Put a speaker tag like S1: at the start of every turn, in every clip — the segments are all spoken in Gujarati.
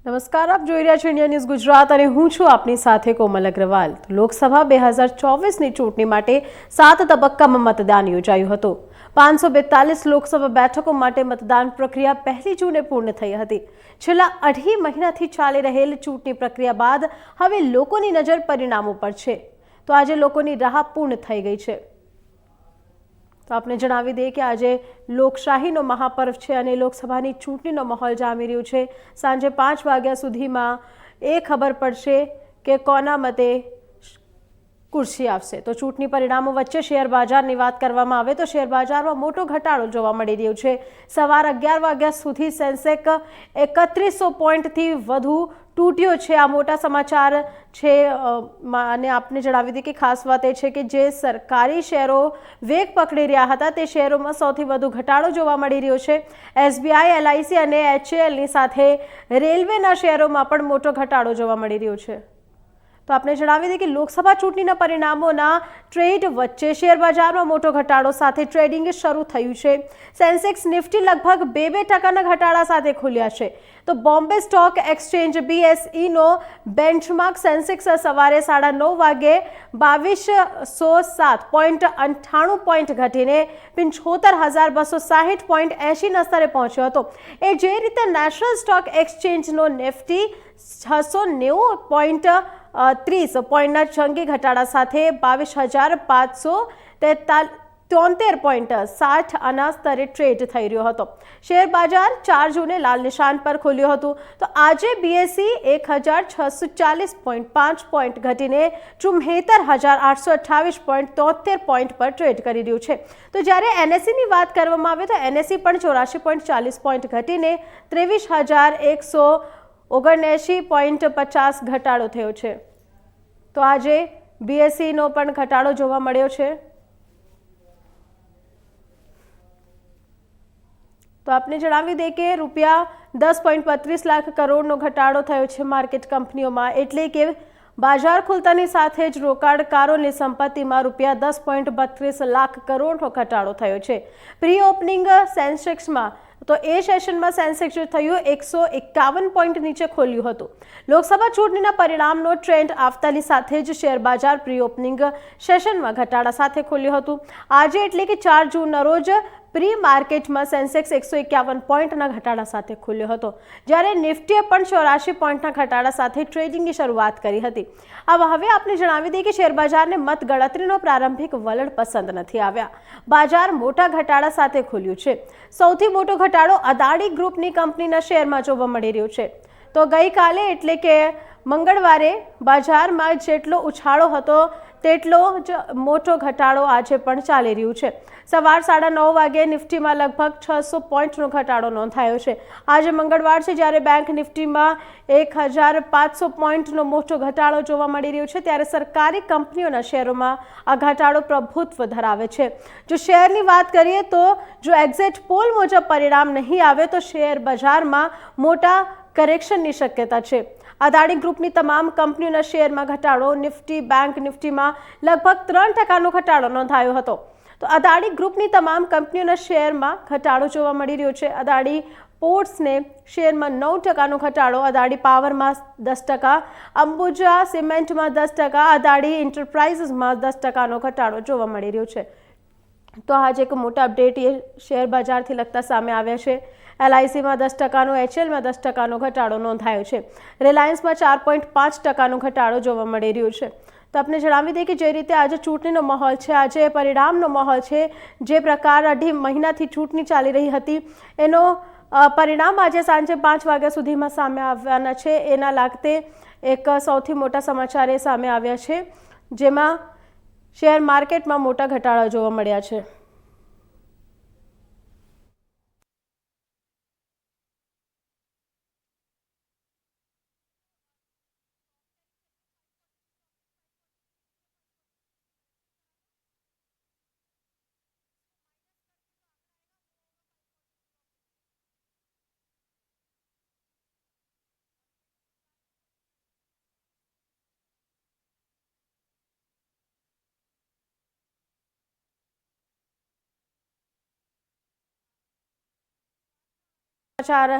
S1: નમસ્કાર, આપ જોઈ રહ્યા છો ઇન્ડિયા ન્યૂઝ ગુજરાત અને હું છું આપની સાથે કોમલ અગ્રવાલ। લોકસભા 2024ની ચૂંટણી માટે 7 તબક્કામાં મતદાન યોજાયું હતું। 542 લોકસભા બેઠકો માટે મતદાન પ્રક્રિયા 1 જૂને પૂર્ણ થઈ હતી। છેલ્લા 2.5 મહિનાથી ચાલી રહેલ ચૂંટણી પ્રક્રિયા બાદ હવે લોકોની નજર પરિણામો પર છે। તો આજે લોકોની રાહ પૂર્ણ થઈ ગઈ છે। તો આપને જણાવી દઈએ કે આજે લોકશાહીનો મહાપર્વ છે અને લોકસભાની ચૂંટણીનો માહોલ જામી રહ્યો છે। સાંજે 5 વાગ્યા સુધીમાં એ ખબર પડશે કે કોના મતે कुर्सी आवशे। तो चूंटणी परिणामों वच्चे शेर बजारनी वात करवामां आवे तो शेर बजारमां मोटो घटाडो जोवा मळी रह्यो छे। सवार 11 वाग्या सुधी सेंसेक्स 3100 पॉइंटथी वधु तूट्यो छे। आ मोटा समाचार छे અને આપને જણાવી દઈએ કે ખાસ વાત એ છે કે જે સરકારી શેરો વેગ પકડી રહ્યા હતા તે શેરોમાં સૌથી વધુ ઘટાડો જોવા મળી રહ્યો છે। એસબીઆઈ, એલઆઈસી અને એચએએલની સાથે રેલવેના શેરોમાં પણ મોટો ઘટાડો જોવા મળી રહ્યો છે। तो आपने जणावी दीए कि लोकसभा चूंटणीना परिणामोना ट्रेड वच्चे शेर बजारमां मोटो घटाडो साथे ट्रेडिंग शरू थयुं छे। सेंसेक्स निफ्टी लगभग 2% घटाडा साथे खुल्या छे। तो बॉम्बे स्टॉक एक्सचेंज बीएसई नो बेंचमार्क सेंसेक्स सवारे 9:30 वागे 2207.98 पॉइंट घटीने 75,260.80 स्तरे पहोंच्यो हतो। ए जे रीते नेशनल स्टॉक एक्सचेंज नो निफ्टी 690.30 पॉइंटना जंगी घटाड़ा साथे 22,573.60 आना स्तरे ट्रेड थई रह्यो हतो। शेर बाजार 4 जूने लाल निशान पर खुल्यो हतो। तो आजे बीएसई 1,640.5 पॉइंट घटीने 74,828.73 पॉइंट पर ट्रेड करी रह्यो छे। तो ज्यारे एनएसई नी वात करवामां आवे तो एनएसई पण 84.40 पॉइंट घटीने 23,179.50 घटाडो थयो छे। तो आजे बीएसई नो पण घटाडो जोवा मळ्यो छे। तो आपने जणावी दे के रुपया 10.32 लाख करोड़नो घटाडो थयो छे मार्केट कंपनीओमां। एटले के बाजार खुलतानी साथे ज रोकाणकारोनी संपत्तिमां रुपया 10.32 लाख करोड़नो घटाडो थयो छे। प्री ओपनिंग सेंसेक्समां तो ए सेशनमां सेंसेक्स जो थयुं 151 पॉइंट नीचे खोल्युं हतुं। लोकसभा चूंटणीना परिणामनो ट्रेंड आवतानी साथे ज शेर बाजार प्री ओपनिंग सेशनमां घटाडा साथे खोल्युं हतुं। आजे एटले के 4 जूनना रोज प्री मार्केटमां सेंसेक्स 151 पॉइंटना घटाडा साथे खुल्यो हतो, ज्यारे निफ्टीए पण 84 पॉइंटना घटाडा साथे ट्रेडिंगनी शरूआत करी हती। हवे आपने जणावी दઈએ કે શેરબજારને મતગણતરીનો પ્રારંભિક વલણ પસંદ નથી આવ્યા। બજાર મોટા ઘટાડા સાથે ખુલ્યું છે। સૌથી મોટો ઘટાડો અદાણી ગ્રુપની કંપનીના શેરમાં જોવા મળી રહ્યો છે। તો ગઈકાલે એટલે કે મંગળવારે બજારમાં જેટલો ઉછાળો હતો તેટલો જ મોટો ઘટાડો આજે પણ ચાલી રહ્યું છે। સવાર 9:30 વાગે નિફ્ટીમાં લગભગ 600 પોઈન્ટનો ઘટાડો નોંધાયો છે। આજે મંગળવાર છે જ્યારે બેંક નિફ્ટીમાં 1,500 પોઈન્ટનો મોટો ઘટાડો જોવા મળી રહ્યો છે। ત્યારે સરકારી કંપનીઓના શેરોમાં આ ઘટાડો પ્રભુત્વ ધરાવે છે। જો શેરની વાત કરીએ તો જો એક્ઝિટ પોલ મુજબ પરિણામ નહીં આવે તો શેર બજારમાં મોટા કરેક્શનની શક્યતા છે। અદાણી ગ્રુપની તમામ કંપનીઓના શેરમાં ઘટાડો નિફ્ટી બેંક નિફ્ટીમાં લગભગ 3% ઘટાડો નોંધાયો હતો। તો અદાણી ગ્રુપની તમામ કંપનીઓના શેરમાં ઘટાડો જોવા મળી રહ્યો છે। અદાણી પોર્ટ્સને શેરમાં 9% ઘટાડો, અદાણી પાવરમાં 10%, અંબુજા સિમેન્ટમાં 10%, અદાણી એન્ટરપ્રાઇઝીસમાં 10%નો ઘટાડો જોવા મળી રહ્યો છે। તો આજે એક મોટા અપડેટ એ શેર બજારથી લગતા સામે આવ્યા છે। એલઆઈસીમાં 10%નો, એચએલમાં 10%નો ઘટાડો નોંધાયો છે। રિલાયન્સમાં 4.5%નો ઘટાડો જોવા મળી રહ્યો છે। તો આપણે જણાવી દઈએ કે જે રીતે આજે ચૂંટણીનો માહોલ છે, આજે પરિણામનો માહોલ છે, જે પ્રકાર 2.5 મહિનાથી ચૂંટણી ચાલી રહી હતી એનો પરિણામ આજે સાંજે 5 વાગ્યા સુધીમાં સામે આવવાના છે। એના લાગતે એક સૌથી મોટા સમાચાર એ સામે આવ્યા છે, જેમાં શેર માર્કેટમાં મોટા ઘટાડા જોવા મળ્યા છે। समाचार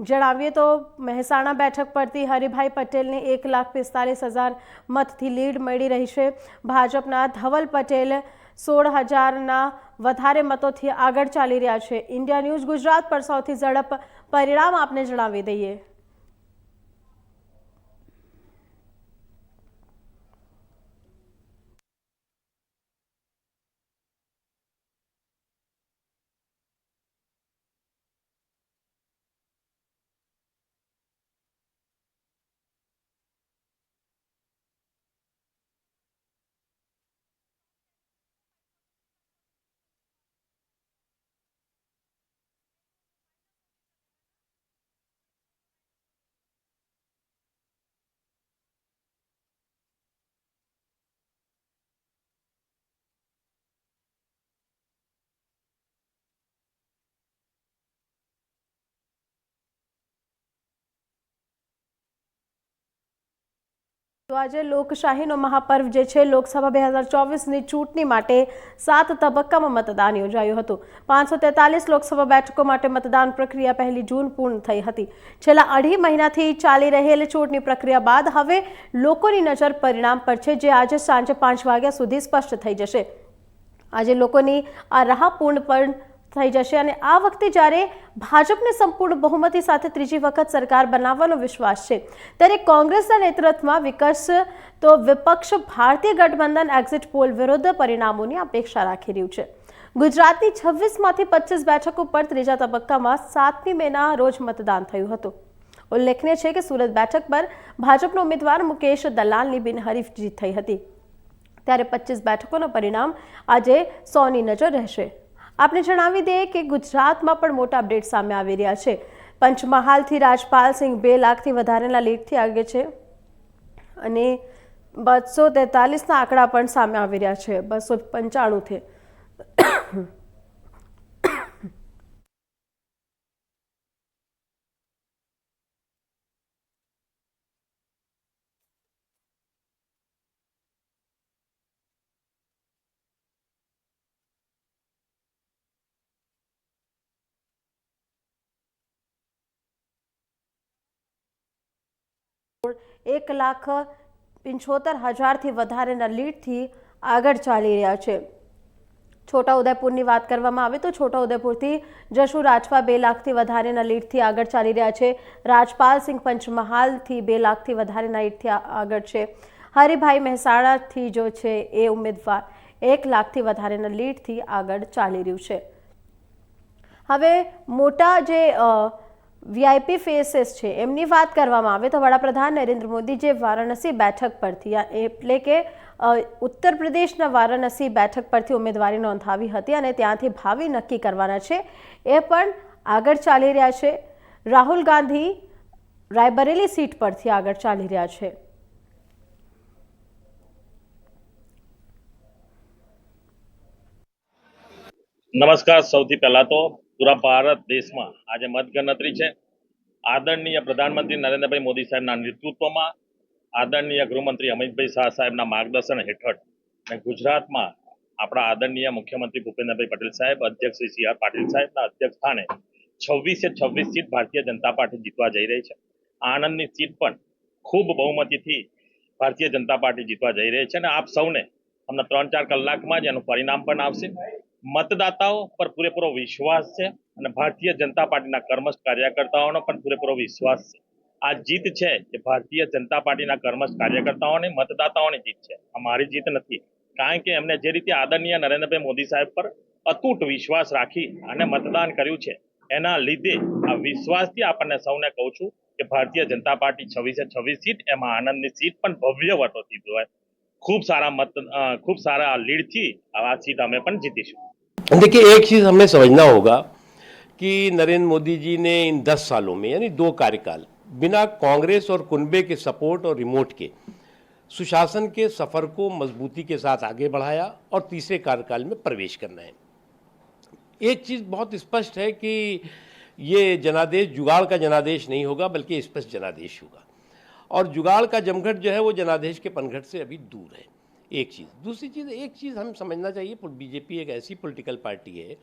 S1: જણાવીએ તો મહેસાણા બેઠક પરથી હરિભાઈ પટેલને 1,45,000 મતથી લીડ મળી રહી છે। ભાજપના ધવલ પટેલ 16,000ના વધારે મતોથી આગળ ચાલી રહ્યા છે। ઇન્ડિયા ન્યૂઝ ગુજરાત પર સૌથી ઝડપ પરિણામ આપને જણાવી દઈએ। તો આજે લોકશાહીનો મહાપર્વ જે છે લોકસભા 2024ની ચૂંટણી માટે 7 તબક્કામાં મતદાન યોજાયું હતું। 543 લોકસભા બેઠકો માટે મતદાન પ્રક્રિયા 1 જૂન પૂર્ણ થઈ હતી। છેલ્લા અઢી મહિનાથી ચાલી રહેલ ચૂંટણી પ્રક્રિયા બાદ હવે લોકોની નજર પરિણામ પર છે, જે આજે સાંજે 5 વાગ્યા સુધી સ્પષ્ટ થઈ જશે। આજે લોકોની આ રાહ પૂર્ણ પણ થઈ જશે અને આ વખતે જ્યારે ભાજપને સંપૂર્ણ બહુમતી સાથે ત્રીજી વખત સરકાર બનાવવાનો વિશ્વાસ છે, ત્યારે કોંગ્રેસના નેતૃત્વમાં વિપક્ષ ભારતીય ગઠબંધન એક્ઝિટ પોલ વિરુદ્ધ પરિણામોની અપેક્ષા રાખી રહ્યું છે। ગુજરાતની 26માંથી 25 બેઠકો પર ત્રીજા તબક્કામાં 7મી મેના રોજ મતદાન થયું હતું। ઉલ્લેખનીય છે કે સુરત બેઠક પર ભાજપનો ઉમેદવાર મુકેશ દલાલની બિનહરીફ જીત થઈ હતી, ત્યારે 25 બેઠકોનું પરિણામ આજે 100ની નજર રહેશે। આપને જણાવી દઈએ કે ગુજરાતમાં પણ મોટા અપડેટ સામે આવી રહ્યા છે। પંચમહાલથી રાજપાલ સિંહ 2 લાખથી વધારેના લીડથી આગળ છે અને 243ના આંકડા પણ સામે આવી રહ્યા છે। 295થી एक लाख 75,000થી વધારેના લીડથી આગળ ચાલી રહ્યા છે। છોટાઉદેપુરની વાત કરવામાં આવે તો છોટાઉદેપુરથી જશુ રાજપા 2 લાખથી વધારેના લીડથી આગળ ચાલી રહ્યા છે। રાજપાલ સિંહ પંચમહાલથી 2 લાખથી વધારેના લીડથી આગળ છે। હરિભાઈ મહેસાણાથી જો છે એ ઉમેદવાર 1 લાખથી વધારેના લીડથી આગળ ચાલી રહ્યું છે। હવે મોટા જે વીઆઈપી ફેसेस છે એમની વાત કરવામાં આવે તો વડાપ્રધાન નરેન્દ્ર મોદી જે વારાણસી બેઠક પરથી એટલે કે ઉત્તર પ્રદેશના વારાણસી બેઠક પરથી ઉમેદવારી નોંધાવી હતી અને ત્યાંથી ભાવિ નક્કી કરવાના છે, એ પણ આગળ ચાલી રહ્યા છે। રાહુલ ગાંધી રાયબરેલી સીટ પરથી આગળ ચાલી રહ્યા છે।
S2: નમસ્કાર। સૌથી પહેલા તો પૂરા ભારત દેશમાં આજે મતગણતરી છે। આદરણીય પ્રધાનમંત્રી નરેન્દ્રભાઈ મોદી સાહેબના નેતૃત્વમાં, આદરણીય ગૃહમંત્રી અમિતભાઈ શાહ સાહેબના માર્ગદર્શન હેઠળ અને ગુજરાતમાં આપણા આદરણીય મુખ્યમંત્રી ભૂપેન્દ્રભાઈ પટેલ સાહેબ, અધ્યક્ષ શ્રી સી આર પાટીલ સાહેબના અધ્યક્ષ સ્થાને 26 સીટ ભારતીય જનતા પાર્ટી જીતવા જઈ રહી છે। આણંદની સીટ પણ ખૂબ બહુમતીથી ભારતીય જનતા પાર્ટી જીતવા જઈ રહી છે અને આપ સૌને હમણાં 3-4 કલાકમાં જ એનું પરિણામ પણ આવશે। મતદાતાઓ પર પૂરેપૂરો વિશ્વાસ છે અને ભારતીય જનતા પાર્ટીના કર્મઠ કાર્યકર્તાઓનો પણ પૂરેપૂરો વિશ્વાસ છે। આ જીત છે એ ભારતીય જનતા પાર્ટીના કર્મઠ કાર્યકર્તાઓની મતદાતાઓની જીત છે, અમારી જીત નથી। કારણ કે એમને જે રીતે આદરણીય નરેન્દ્રભાઈ મોદી સાહેબ પર અતૂટ વિશ્વાસ રાખી અને મતદાન કર્યું છે, એના લીધે આ વિશ્વાસથી આપણને સૌને કહું છું કે ભારતીય જનતા પાર્ટી 26 સીટ, એમાં આનંદની સીટ પણ ભવ્ય વટોથી જોવાય। खूब सारा लीड थी, आ सीट हमें पण जीतीशुं।
S3: देखिए, एक चीज़ हमें समझना होगा कि नरेंद्र मोदी जी ने इन 10 सालों में यानी 2 कार्यकाल बिना कांग्रेस और कुनबे के सपोर्ट और रिमोट के सुशासन के सफर को मजबूती के साथ आगे बढ़ाया और तीसरे कार्यकाल में प्रवेश करना है। एक चीज़ बहुत स्पष्ट है कि ये जनादेश जुगाड़ का जनादेश नहीं होगा, बल्कि स्पष्ट जनादेश होगा और जुगाड़ का जमघट जो है वो जनादेश के पनघट से अभी दूर है। एक चीज़। दूसरी चीज़, एक चीज़ हम समझना चाहिए, बीजेपी एक ऐसी पॉलिटिकल पार्टी है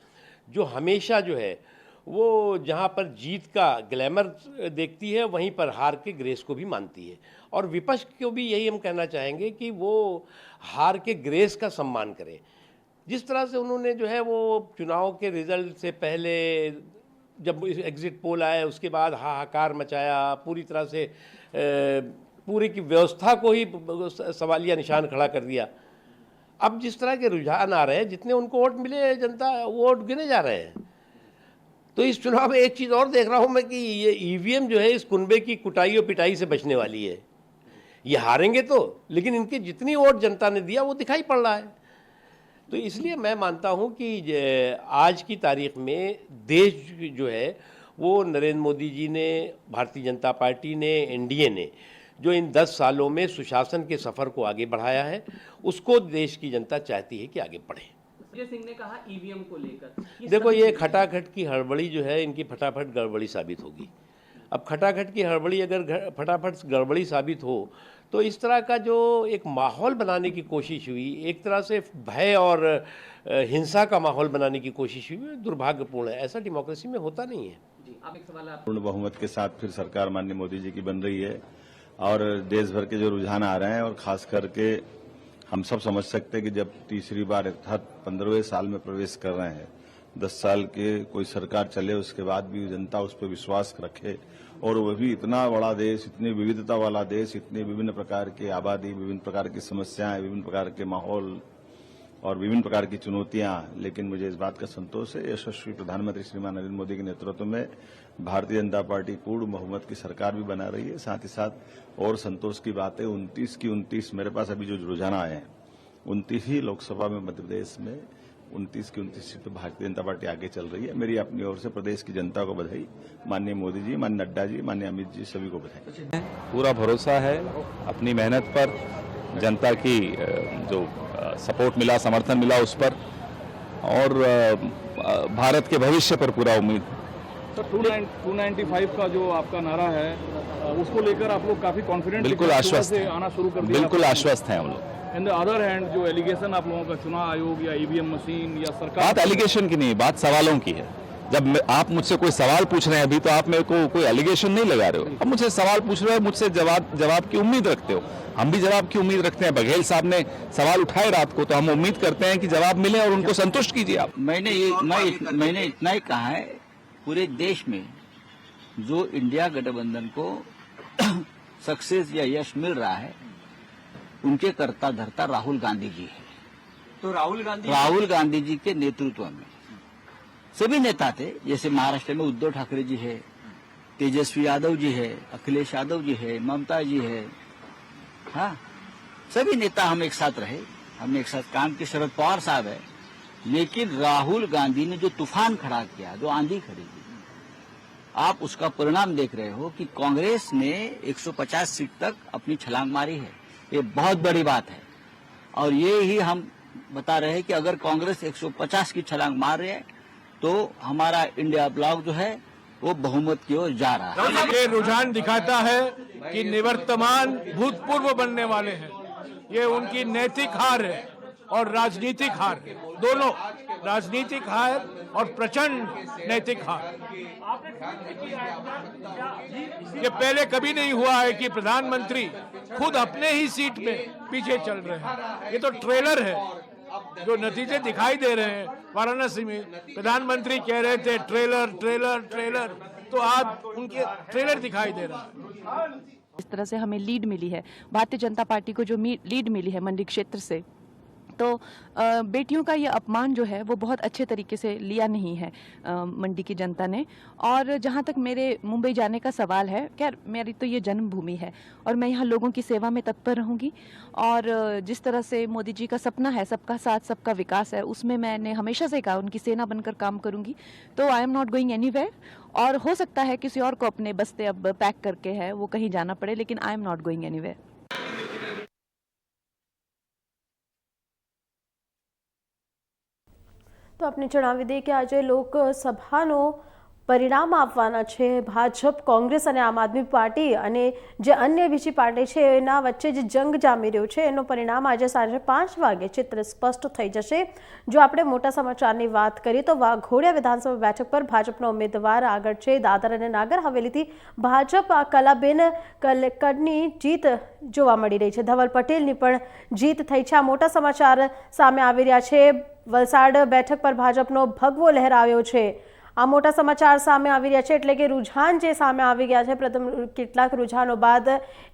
S3: जो हमेशा जो है वो जहाँ पर जीत का ग्लैमर देखती है वहीं पर हार के ग्रेस को भी मानती है। और विपक्ष को भी यही हम कहना चाहेंगे कि वो हार के ग्रेस का सम्मान करें। जिस तरह से उन्होंने जो है वो चुनाव के रिजल्ट से पहले जब एग्जिट पोल आए उसके बाद हाहाकार मचाया, पूरी तरह से पूरी की व्यवस्था को ही सवालिया निशान खड़ा कर दिया। अब जिस तरह के रुझान आ रहे हैं, जितने उनको वोट मिले जनता वोट गिने जा रहे हैं। तो इस चुनाव में एक चीज़ और देख रहा हूँ मैं कि ये ईवीएम जो है इस कुनबे की कुटाई और पिटाई से बचने वाली है। ये हारेंगे तो, लेकिन इनकी जितनी वोट जनता ने दिया वो दिखाई पड़ रहा है। तो इसलिए मैं मानता हूँ कि आज की तारीख में देश जो है वो नरेंद्र मोदी जी ने, भारतीय जनता पार्टी ने, एनडीए ने जो इन 10 सालों में सुशासन के सफ़र को आगे बढ़ाया है, उसको देश की जनता चाहती है कि आगे बढ़े।
S4: संजय सिंह ने कहा ईवीएम को लेकर,
S3: देखो, ये खटाखट की हड़बड़ी जो है इनकी फटाफट गड़बड़ी साबित होगी। अब खटाखट की हड़बड़ी अगर फटाफट गड़बड़ी साबित हो तो इस तरह का जो एक माहौल बनाने की कोशिश हुई, एक तरह से भय और हिंसा का माहौल बनाने की कोशिश हुई, दुर्भाग्यपूर्ण है। ऐसा डेमोक्रेसी में होता नहीं है।
S4: जी आप एक सवाल आप
S5: पूर्ण बहुमत के साथ फिर सरकार माननीय मोदी जी की बन रही है और देश भर के जो रुझान आ रहे हैं और खास करके हम सब समझ सकते हैं कि जब तीसरी बार अर्थात 15वें साल में प्रवेश कर रहे हैं, 10 साल के कोई सरकार चले उसके बाद भी जनता उस पर विश्वास रखे और वह भी इतना बड़ा देश, इतनी विविधता वाला देश, इतने विभिन्न प्रकार की आबादी, विभिन्न प्रकार की समस्याएं, विभिन्न प्रकार के माहौल और विभिन्न प्रकार की चुनौतियां। लेकिन मुझे इस बात का संतोष है, यशस्वी प्रधानमंत्री श्रीमान नरेंद्र मोदी के नेतृत्व में भारतीय जनता पार्टी पूर्ण बहुमत की सरकार भी बना रही है। साथ ही साथ और संतोष की बात है, 29 की 29 मेरे पास अभी जो रुझान आए हैं, 29 ही लोकसभा में मध्य प्रदेश में 29 की 29 सीट भारतीय जनता पार्टी आगे चल रही है। मेरी अपनी ओर से प्रदेश की जनता को बधाई, माननीय मोदी जी, माननीय नड्डा जी, माननीय अमित जी, सभी को बधाई।
S6: पूरा भरोसा है अपनी मेहनत पर, जनता की जो सपोर्ट मिला, समर्थन मिला उस पर, और भारत के भविष्य पर पूरा उम्मीद।
S7: सर 295 का जो आपका नारा है उसको लेकर आप लोग काफी कॉन्फिडेंट,
S6: बिल्कुल आश्वस्त
S7: से
S6: हैं,
S7: आना शुरू कर दिया,
S6: बिल्कुल आश्वस्त हैं हम लोग।
S7: इन द अदर हैंड जो एलिगेशन आप लोगों का चुनाव आयोग या ईवीएम मशीन या सरकार,
S6: बात एलिगेशन की नहीं, बात सवालों की है। जब आप मुझसे कोई सवाल पूछ रहे हैं अभी, तो आप मेरे को कोई एलिगेशन नहीं लगा रहे हो। अब मुझसे सवाल पूछ रहे हो, मुझसे जवाब की उम्मीद रखते हो। हम भी जवाब की उम्मीद रखते हैं। बघेल साहब ने सवाल उठाए रात को, तो हम उम्मीद करते हैं कि जवाब मिले और उनको संतुष्ट कीजिए आप।
S8: मैंने इतना ही कहा है, पूरे देश में जो इंडिया गठबंधन को सक्सेस या यश मिल रहा है, उनके कर्ता धर्ता राहुल गांधी जी है।
S4: तो
S8: राहुल गांधी जी के नेतृत्व में सभी नेता थे, जैसे महाराष्ट्र में उद्धव ठाकरे जी है, तेजस्वी यादव जी है, अखिलेश यादव जी है, ममता जी है, हाँ, सभी नेता हम एक साथ रहे, हमने एक साथ काम किया। शरद पवार साहब है, लेकिन राहुल गांधी ने जो तूफान खड़ा किया, जो आंधी खड़ी की, आप उसका परिणाम देख रहे हो कि कांग्रेस ने 150 सीट तक अपनी छलांग मारी है। ये बहुत बड़ी बात है और ये ही हम बता रहे हैं कि अगर कांग्रेस 150 की छलांग मार रही है तो हमारा इंडिया ब्लॉक जो है वो बहुमत की ओर जा रहा है।
S9: ये रुझान दिखाता है कि निवर्तमान भूतपूर्व बनने वाले हैं। ये उनकी नैतिक हार है और राजनीतिक हार है, दोनों, राजनीतिक हार और प्रचंड नैतिक हार। ये पहले कभी नहीं हुआ है कि प्रधानमंत्री खुद अपने ही सीट में पीछे चल रहे हैं। ये तो ट्रेलर है। जो नतीजे दिखाई दे रहे हैं वाराणसी में, प्रधानमंत्री कह रहे थे ट्रेलर ट्रेलर ट्रेलर, तो आज उनके ट्रेलर दिखाई दे रहा है।
S10: इस तरह से हमें लीड मिली है, भारतीय जनता पार्टी को जो लीड मिली है मंडी क्षेत्र से, तो बेटियों का ये अपमान जो है वो बहुत अच्छे तरीके से लिया नहीं है मंडी की जनता ने। और जहाँ तक मेरे मुंबई जाने का सवाल है, खैर मेरी तो ये जन्मभूमि है और मैं यहाँ लोगों की सेवा में तत्पर रहूँगी। और जिस तरह से मोदी जी का सपना है सबका साथ सबका विकास है, उसमें मैंने हमेशा से कहा उनकी सेना बनकर काम करूँगी। तो I am not going anywhere. और हो सकता है किसी और को अपने बस्ते अब पैक करके है वो कहीं जाना पड़े, लेकिन I am not going anywhere.
S1: તો આપણે જણાવી દઈએ કે આજે લોકસભાનો પરિણામ આપવાના છે. ભાજપ, કોંગ્રેસ અને આમ આદમી પાર્ટી અને જે અન્ય બીજી પાર્ટી છે એના વચ્ચે જે જંગ જામી રહ્યો છે એનું પરિણામ આજે સાંજે 5 વાગે ચિત્ર સ્પષ્ટ થઈ જશે. જો આપણે મોટા સમાચારની વાત કરીએ તો વાઘોડિયા વિધાનસભા બેઠક પર ભાજપના ઉમેદવાર આગળ છે. દાદર અને નાગર હવેલીથી ભાજપ કલાબેન કલકડની જીત જોવા મળી રહી છે. ધવલ પટેલની પણ જીત થઈ છે. આ મોટા સમાચાર સામે આવી રહ્યા છે. વલસાડ બેઠક પર ભાજપનો ભગવો લહેરાવ્યો છે. આ મોટા સમાચાર સામે આવી રહ્યા છે એટલે કે રુઝાન જે સામે આવી ગયા છે. પ્રથમ કેટલાક રુઝાનો બાદ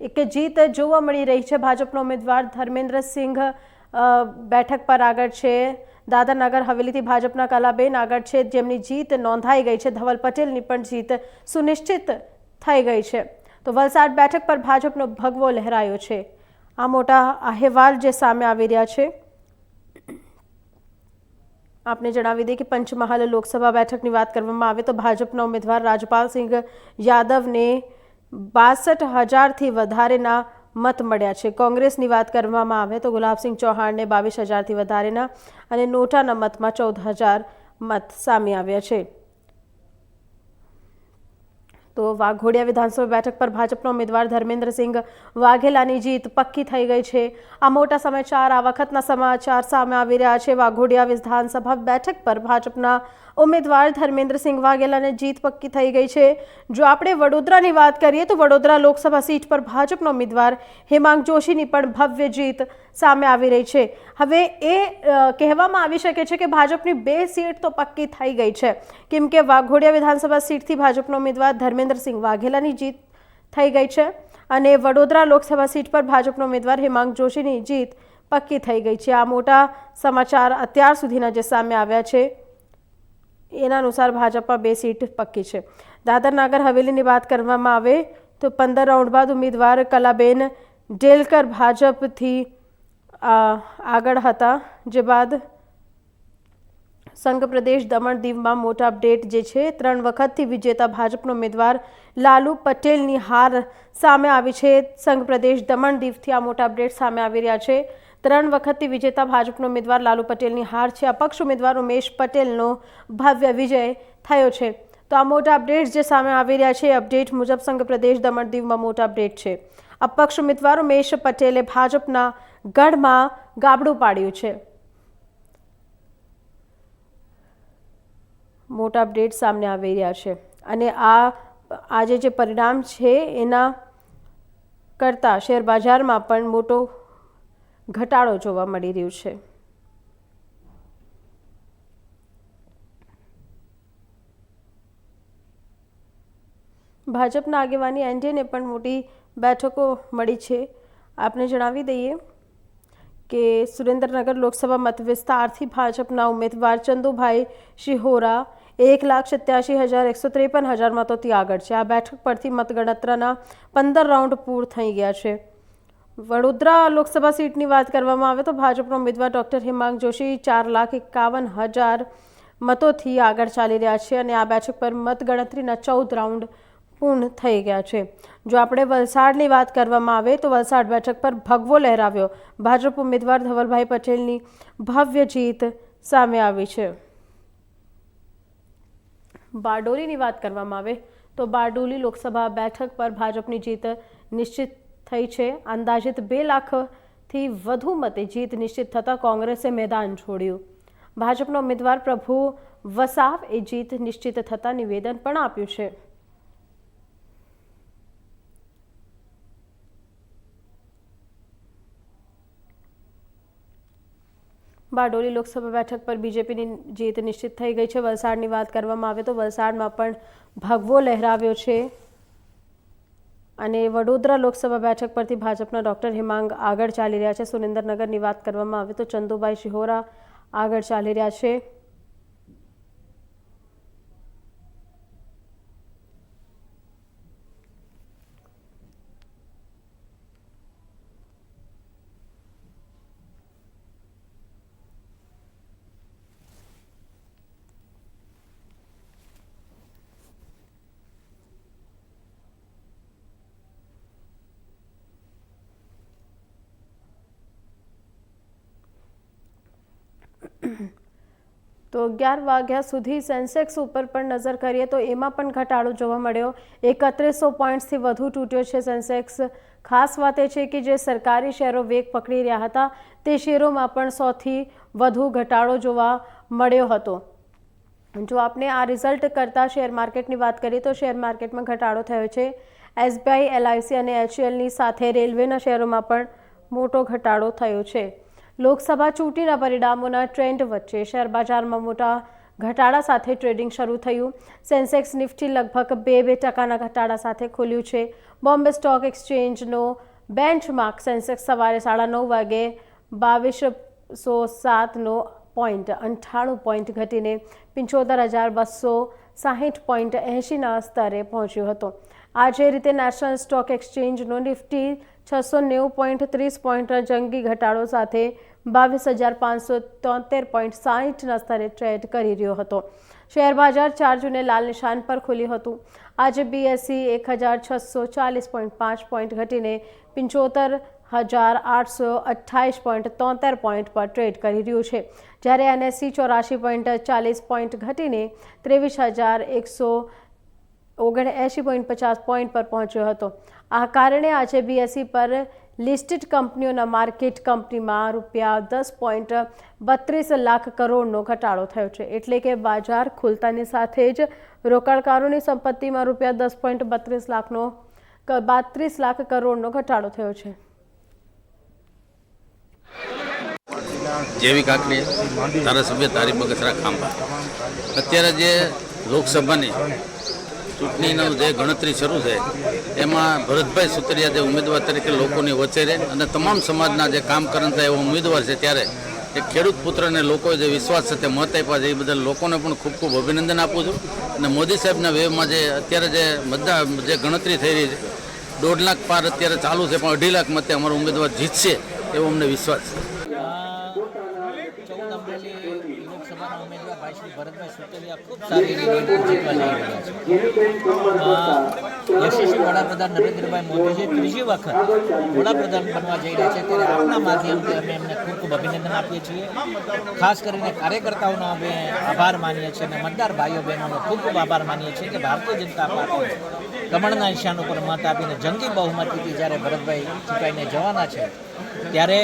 S1: એક જીત જોવા મળી રહી છે. ભાજપનો ઉમેદવાર ધર્મેન્દ્રસિંહ બેઠક પર આગળ છે. દાદર નગર હવેલીથી ભાજપના કલાબેન આગળ છે, જેમની જીત નોંધાઈ ગઈ છે. ધવલ પટેલની પણ જીત સુનિશ્ચિત થઈ ગઈ છે. તો વલસાડ બેઠક પર ભાજપનો ભગવો લહેરાયો છે. આ મોટા અહેવાલ જે સામે આવી રહ્યા છે. આપને જણાવી દઈએ કે પંચમહાલ લોકસભા બેઠકની વાત કરવામાં આવે તો ભાજપના ઉમેદવાર રાજપાલસિંહ યાદવને 62,000થી વધારેના મત મળ્યા છે. કોંગ્રેસની વાત કરવામાં આવે તો ગુલાબસિંહ ચૌહાણને 22,000થી વધારેના અને નોટાના મતમાં 14,000 મત સામે આવ્યા છે. તો વાઘોડિયા વિધાનસભા બેઠક પર ભાજપના ઉમેદવાર ધર્મેન્દ્રસિંહ વાઘેલાની જીત પક્કી થઈ ગઈ છે. આ મોટા સમાચાર, આ વખતના સમાચાર સામે આવી રહ્યા છે. વાઘોડિયા વિધાનસભા બેઠક પર ભાજપના ઉમેદવાર ધર્મેન્દ્રસિંહ વાઘેલાની જીત પક્કી થઈ ગઈ છે. જો આપણે વડોદરાની વાત કરીએ તો વડોદરા લોકસભા સીટ પર ભાજપના ઉમેદવાર હેમાંગ જોશીની પણ ભવ્ય જીત સામે આવી રહી છે. હવે એ કહેવામાં આવી શકે છે કે ભાજપની 2 સીટ તો પક્કી થઈ ગઈ છે, કેમ કે વાઘોડિયા વિધાનસભા સીટથી ભાજપનો ઉમેદવાર ધર્મેન્દ્રસિંહ વાઘેલાની જીત થઈ ગઈ છે અને વડોદરા લોકસભા સીટ પર ભાજપનો ઉમેદવાર હેમાંગ જોશીની જીત પક્કી થઈ ગઈ છે. આ મોટા સમાચાર અત્યાર સુધીના જે સામે આવ્યા છે એના અનુસાર ભાજપમાં 2 સીટ પક્કી છે. દાદર નાગર હવેલીની વાત કરવામાં આવે તો 15 રાઉન્ડ બાદ ઉમેદવાર કલાબેન ડેલકર ભાજપથી આગળ હતા, જે બાદ સંઘ પ્રદેશ દમણ દીવમાં મોટા અપડેટ જે છે. 3 વખતથી વિજેતા ભાજપનો ઉમેદવાર લાલુ પટેલની હાર સામે આવી છે. સંઘ પ્રદેશ દમણ દીવથી આ મોટા અપડેટ સામે આવી રહ્યા છે. 3 વખતથી વિજેતા ભાજપનો ઉમેદવાર લાલુ પટેલની હાર છે. અપક્ષ ઉમેદવાર ઉમેશ પટેલનો ભવ્ય વિજય થયો છે. તો આ મોટા અપડેટ જે સામે આવી રહ્યા છે, અપડેટ મુજબ સંઘ પ્રદેશ દમણ દીવમાં મોટા અપડેટ છે. અપક્ષ ઉમેદવાર ઉમેશ પટેલે ભાજપના ગઢમાં ગાબડું પાડ્યું છે. મોટા અપડેટ સામે આવી રહ્યા છે અને આજે જે પરિણામ છે એના કરતાં શેર બજારમાં પણ મોટો ઘટાડો જોવા મળી રહ્યો છે. ભાજપના આગેવાની એનડીએને પણ મોટી બેઠકો મળી છે. આપને જણાવી દઈએ કે સુરેન્દ્રનગર લોકસભા મત વિસ્તારથી ભાજપના ઉમેદવાર ચંદુભાઈ શિહોરા 1,87,153 મતોથી આગળ છે. આ બેઠક પરથી મતગણતરીના 15 રાઉન્ડ પૂર્ણ થઈ ગયા છે. વડોદરા લોકસભા સીટની વાત કરવામાં આવે તો ભાજપના ઉમેદવાર ડોક્ટર હેમાંગ જોશી 4,51,000 મતોથી આગળ ચાલી રહ્યા છે અને આ બેઠક પર મતગણતરીના 14 રાઉન્ડ પૂર્ણ થઈ ગયા છે. જો આપણે વલસાડની વાત કરવામાં આવે તો વલસાડ બેઠક પર ભગવો લહેરાવ્યો ભાજપ ઉમેદવાર ધવલભાઈ પટેલની ભવ્ય જીત સામે આવી છે. બારડોલીની વાત કરવામાં આવે તો બારડોલી લોકસભા બેઠક પર ભાજપની જીત નિશ્ચિત થઈ છે. અંદાજિત 2 લાખથી વધુ મતે જીત નિશ્ચિત થતાં કોંગ્રેસે મેદાન છોડ્યું. ભાજપના ઉમેદવાર પ્રભુ વસાવ એ જીત નિશ્ચિત થતાં નિવેદન પણ આપ્યું છે. બારડોલી લોકસભા બેઠક પર બીજેપીની જીત નિશ્ચિત થઈ ગઈ છે. વલસાડની વાત કરવામાં આવે તો વલસાડમાં પણ ભગવો લહેરાવ્યો છે અને વડોદરા લોકસભા બેઠક પરથી ભાજપના ડોક્ટર હેમાંગ આગળ ચાલી રહ્યા છે. સુરેન્દ્રનગરની વાત કરવામાં આવે તો ચંદુભાઈ શિહોરા આગળ ચાલી રહ્યા છે. તો 11 વાગ્યા સુધી સેન્સેક્સ ઉપર પણ નજર કરીએ તો એમાં પણ ઘટાડો જોવા મળ્યો. 3100 પોઈન્ટ્સથી વધુ તૂટ્યો છે સેન્સેક્સ. ખાસ વાત એ છે કે જે સરકારી શેરો વેગ પકડી રહ્યા હતા તે શેરોમાં પણ 100થી વધુ ઘટાડો જોવા મળ્યો હતો. જો આપણે આ રિઝલ્ટ કરતાં શેર માર્કેટની વાત કરીએ તો શેર માર્કેટમાં ઘટાડો થયો છે. SBI, LIC અને HCLની સાથે રેલવેના શેરોમાં પણ મોટો ઘટાડો થયો છે. લોકસભા ચૂંટણીના પરિણામોના ટ્રેન્ડ વચ્ચે શેર બજારમાં મોટા ઘટાડા સાથે ટ્રેડિંગ શરૂ થયું. સેન્સેક્સ નિફ્ટી લગભગ 2% ઘટાડા સાથે ખુલ્યું છે. બોમ્બે સ્ટોક એક્સચેન્જનો બેન્ચમાર્ક સેન્સેક્સ સવારે 9:30 વાગે 2207.98 પોઈન્ટ ઘટીને 75,260.80 સ્તરે પહોંચ્યો હતો. આજે રીતે નેશનલ સ્ટોક એક્સચેન્જનો નિફ્ટી 690.30 પોઈન્ટના જંગી ઘટાડો સાથે 22,573.60 સ્તરે ટ્રેડ કરી રહ્યો હતો. શેર બજાર 4 જૂને લાલ નિશાન પર ખુલ્યું હતું. આજે BSE 1,640.5 પોઈન્ટ ઘટીને 75,828.73 પોઈન્ટ પર ટ્રેડ કરી રહ્યું છે, જ્યારે NSE 84.40 પોઈન્ટ ઘટીને 23,179.50 પોઈન્ટ પર પહોંચ્યો હતો. આ કારણે આજે BSE પર લિસ્ટેડ કંપનીઓના માર્કેટ કંપનીમાં ₹10.32 લાખ કરોડનો ઘટાડો થયો છે. એટલે કે બજાર ખુલતાની સાથે જ રોકાણકારોની સંપત્તિમાં ₹10.32 લાખ કરોડનો ઘટાડો થયો છે.
S11: જેવી કાકડી ધારાસભ્ય તારી બગસરા ખાંભા. અત્યારે જે લોકસભાની ચૂંટણીનું જે ગણતરી શરૂ છે એમાં ભરતભાઈ સુતરિયા જે ઉમેદવાર તરીકે લોકોની વચ્ચે રહે અને તમામ સમાજના જે કામ કરતા એવો ઉમેદવાર છે, ત્યારે એક ખેડૂત પુત્રને લોકોએ જે વિશ્વાસ સાથે મત આપ્યા છે એ બદલ લોકોને પણ ખૂબ ખૂબ અભિનંદન આપું છું. અને મોદી સાહેબના વેવમાં જે અત્યારે જે જે ગણતરી થઈ રહી છે 1.5 લાખ પાર અત્યારે ચાલુ છે, પણ 2.5 લાખ મતે અમારો ઉમેદવાર જીતશે એવો અમને વિશ્વાસ છે.
S12: લોકસભાના ઉમેદવાર ભાઈ શ્રી ભરતભાઈ સુતરિયા ખૂબ સારી રીતે જીતવા જઈ રહ્યા છે. યશસ્વી વડાપ્રધાન નરેન્દ્રભાઈ મોદીજી ત્રીજી વખત વડાપ્રધાન બનવા જઈ રહ્યા છે, ત્યારે આપના માધ્યમથી અમે એમને ખૂબ ખૂબ અભિનંદન આપીએ છીએ. ખાસ કરીને કાર્યકર્તાઓનો અમે આભાર માનીએ છીએ અને મતદાર ભાઈઓ બહેનોનો ખૂબ ખૂબ આભાર માનીએ છીએ કે ભારતીય જનતા પાર્ટી કમળના નિશાન ઉપર મત આપીને જંગી બહુમતીથી જ્યારે ભરતભાઈ ચૂંટાઈને જવાના છે, ત્યારે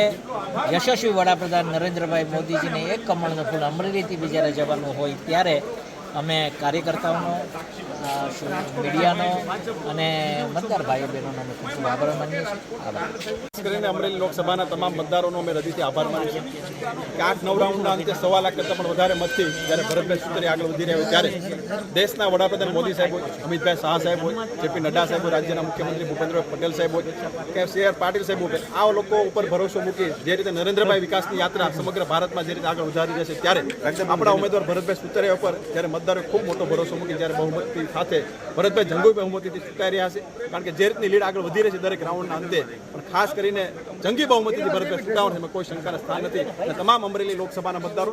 S12: યશસ્વી વડાપ્રધાન નરેન્દ્રભાઈ મોદીજીને એક કમળનું ફૂલ અમરેલીથી બી જ્યારે જવાનું હોય ત્યારે અમે કાર્યકર્તાઓનો, મીડિયાનો અને મતદાર ભાઈઓ બહેનોનો અમે ખૂબ ખૂબ આભાર માનીએ છીએ. આભાર.
S7: ખાસ કરીને અમરેલી લોકસભાના તમામ મતદારોનો અમે હૃદયથી આભાર માનીએ છીએ કે 8-9 રાઉન્ડના અંતે 1.25 લાખ કરતાં પણ વધારે મતથી જ્યારે ભરતભાઈ સુતરિયા આગળ વધી રહ્યા હોય ત્યારે દેશના વડાપ્રધાન મોદી સાહેબ હોય, અમિતભાઈ શાહ સાહેબ હોય, જેપી નડ્ડા સાહેબ હોય, રાજ્યના મુખ્યમંત્રી ભૂપેન્દ્રભાઈ પટેલ સાહેબ હોય કે CR પાટીલ સાહેબ હોય, આ લોકો ઉપર ભરોસો મૂકી જે રીતે નરેન્દ્રભાઈ વિકાસની યાત્રા સમગ્ર ભારતમાં જે રીતે આગળ વધારી રહેશે, ત્યારે આપણા ઉમેદવાર ભરતભાઈ સુતરિયા ઉપર જ્યારે મતદારોએ ખૂબ મોટો ભરોસો મૂકી જ્યારે બહુમતી સાથે ભરતભાઈ જંગી બહુમતીથી ચૂંટાઈ રહ્યા છે. કારણ કે જે રીતની લીડ આગળ વધી રહી છે દરેક રાઉન્ડના અંતે, પણ ખાસ કરીને જંગી બહુમતીથી ભરતભાઈ ચૂંટાવાનું એમાં કોઈ શંકાના સ્થાન નથી. અને તમામ અમરેલી લોકસભાના મતદારો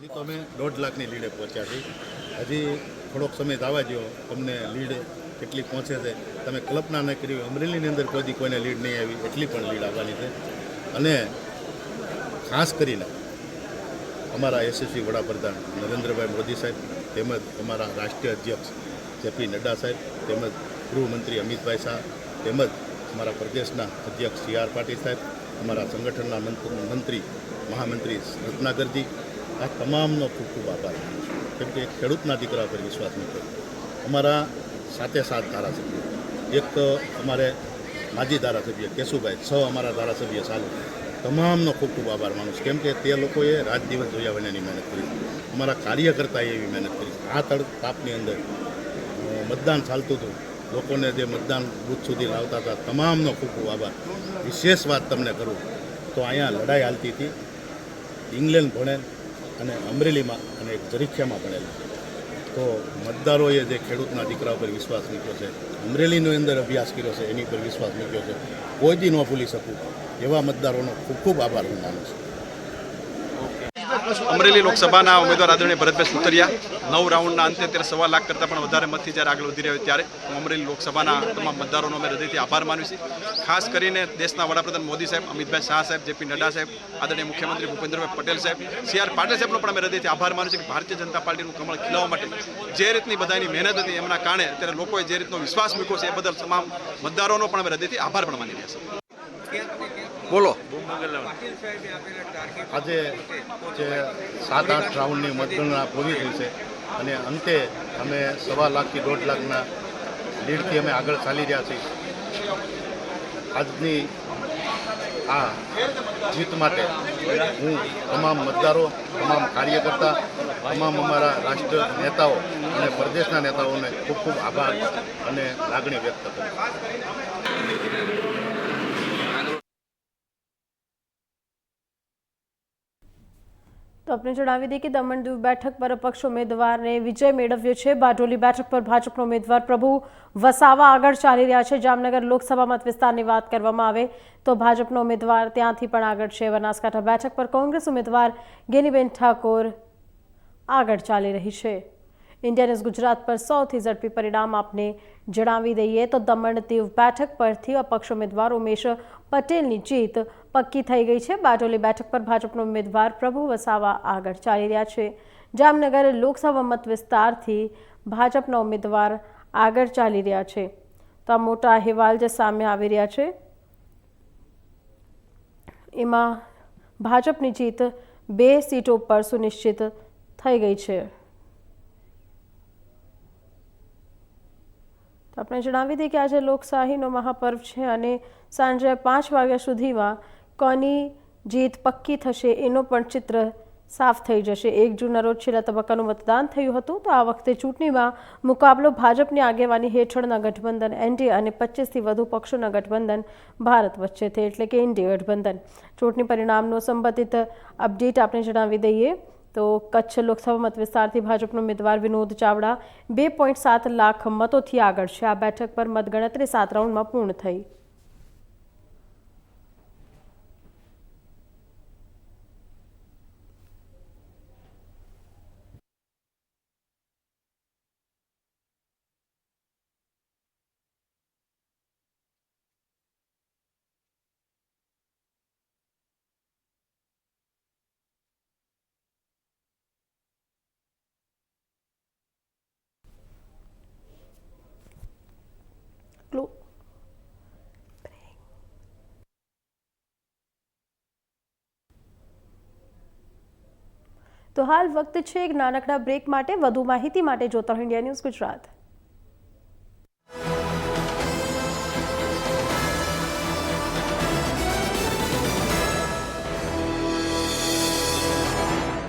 S13: હજી તો અમે 1.5 લાખની લીડે પહોંચ્યા છીએ. હજી થોડોક સમય થવા દો, તમને લીડ કેટલી પહોંચે છે તમે કલ્પના ન કરી. અમરેલીની અંદર કોઈ કોઈને લીડ નહીં આવી, એટલી પણ લીડ આવવાની છે. અને ખાસ કરીને અમારા યશસ્વી વડાપ્રધાન નરેન્દ્રભાઈ મોદી સાહેબ, તેમજ અમારા રાષ્ટ્રીય અધ્યક્ષ જેપી નડ્ડા સાહેબ, તેમજ ગૃહમંત્રી અમિતભાઈ શાહ, તેમજ અમારા પ્રદેશના અધ્યક્ષ CR પાટીલ સાહેબ, અમારા સંગઠનના મંત્રી મહામંત્રી રત્નાકરજી, આ તમામનો ખૂબ ખૂબ આભાર. કેમ કે ખેડૂતના દીકરા પર વિશ્વાસ મૂક્યો. અમારા સાથે 7 ધારાસભ્યો, એક તો અમારે માજી ધારાસભ્ય કેશુભાઈ, 6 અમારા ધારાસભ્ય ચાલુ, તમામનો ખૂબ ખૂબ આભાર માનું છું. કેમ કે તે લોકોએ રાત દિવસ જોયા વિનાની મહેનત કરી. અમારા કાર્યકર્તાએ એવી મહેનત કરી. આ તાપની અંદર મતદાન ચાલતું હતું, લોકોને જે મતદાન બૂથ સુધી લાવતા હતા, તમામનો ખૂબ ખૂબ આભાર. વિશેષ વાત તમને કરું તો અહીંયા લડાઈ હાલતી હતી. ઇંગ્લેન્ડ ભણેલ અને અમરેલીમાં અને એક જરીખિયામાં ભણેલા, તો મતદારોએ જે ખેડૂતના દીકરા પર વિશ્વાસ મૂક્યો છે, અમરેલીની અંદર અભ્યાસ કર્યો છે, એની પર વિશ્વાસ મૂક્યો છે, કોઈ દી ન ભૂલી શકું એવા મતદારોનો ખૂબ ખૂબ આભાર હું માનું છું.
S7: અમરેલી લોકસભાના ઉમેદવાર આદરણીય ભરતભાઈ સુતરિયા 9 રાઉન્ડના અંતે અત્યારે 1.25 લાખ કરતાં પણ વધારે મતથી જ્યારે આગળ વધી રહ્યો ત્યારે હું અમરેલી લોકસભાના તમામ મતદારોનો અમે હૃદયથી આભાર માનું છું. ખાસ કરીને દેશના વડાપ્રધાન મોદી સાહેબ, અમિતભાઈ શાહ સાહેબ, જેપી નડ્ડા સાહેબ, આદરણીય મુખ્યમંત્રી ભૂપેન્દ્રભાઈ પટેલ સાહેબ, સી.આર. પાટીલ સાહેબનો પણ અમે હૃદયથી આભાર માનું છું કે ભારતીય જનતા પાર્ટીનું કમળ ખીલવવા માટે જે રીતની બધાની મહેનત હતી એમના કારણે અત્યારે લોકોએ જે રીતનો વિશ્વાસ મૂક્યો છે એ બદલ તમામ મતદારોનો પણ અમે હૃદયથી આભાર પણ માની રહ્યા છીએ. બોલો.
S13: આજે જે 7-8 રાઉન્ડની મતગણના પૂરી થઈ છે અને અંતે અમે 1.25 લાખથી 1.5 લાખના લીડથી અમે આગળ ચાલી રહ્યા છીએ. આજની આ જીત માટે હું તમામ મતદારો, તમામ કાર્યકર્તા, તમામ અમારા રાષ્ટ્ર નેતાઓ અને પ્રદેશના નેતાઓને ખૂબ ખૂબ આભાર અને લાગણી વ્યક્ત કરું.
S1: તો આપણે જણાવી દઈએ કે દમણ દીવ બેઠક પર અપક્ષ ઉમેદવારને વિજય મેળવ્યો છે. બારડોલી બેઠક પર ભાજપનો ઉમેદવાર પ્રભુ વસાવા આગળ ચાલી રહ્યા છે. જામનગર લોકસભા મત વિસ્તારની વાત કરવામાં આવે તો ભાજપનો ઉમેદવાર ત્યાંથી પણ આગળ છે. બનાસકાંઠા બેઠક પર કોંગ્રેસ ઉમેદવાર ગેનીબેન ઠાકોર આગળ ચાલી રહી છે. ઇન્ડિયા ન્યૂઝ ગુજરાત પર સૌથી ઝડપી પરિણામ આપને જણાવી દઈએ તો દમણ દીવ બેઠક પરથી અપક્ષ ઉમેદવાર ઉમેશ પટેલની જીત પક્કી થઈ ગઈ છે. બારડોલી બેઠક પર ભાજપનો ઉમેદવાર પ્રભુ વસાવા આગળ ચાલી રહ્યા છે. જામનગર લોકસભા મત વિસ્તારથી ભાજપના ઉમેદવાર આગળ ચાલી રહ્યા છે. તો આ મોટા અહેવાલ જે સામે આવી રહ્યા છે એમાં ભાજપની જીત 2 સીટો પર સુનિશ્ચિત થઈ ગઈ છે. તો આપણે જણાવી દઈએ કે આજે લોકશાહીનો મહાપર્વ છે અને સાંજે 5 વાગ્યા સુધીમાં કોની જીત પક્કી થશે એનો પણ ચિત્ર સાફ થઈ જશે. 1 જૂનના રોજ છેલ્લા તબક્કાનું મતદાન થયું હતું. તો આ વખતે ચૂંટણીમાં મુકાબલો ભાજપની આગેવાની હેઠળના ગઠબંધન એનડીએ અને 25થી વધુ પક્ષોના ગઠબંધન ભારત વચ્ચે છે, એટલે કે ઇન્ડિયા ગઠબંધન. ચૂંટણી પરિણામનો સંબંધિત અપડેટ આપણે જણાવી દઈએ તો કચ્છ લોકસભા મત વિસ્તારથી ભાજપનો ઉમેદવાર વિનોદ ચાવડા 2.7 લાખ મતોથી આગળ છે. આ બેઠક પર મતગણતરી 7 રાઉન્ડમાં પૂર્ણ થઈ. તો હાલ વખત છે એક નાનકડા બ્રેક માટે. વધુ માહિતી માટે જોતા રહો ઇન્ડિયા ન્યૂઝ ગુજરાત.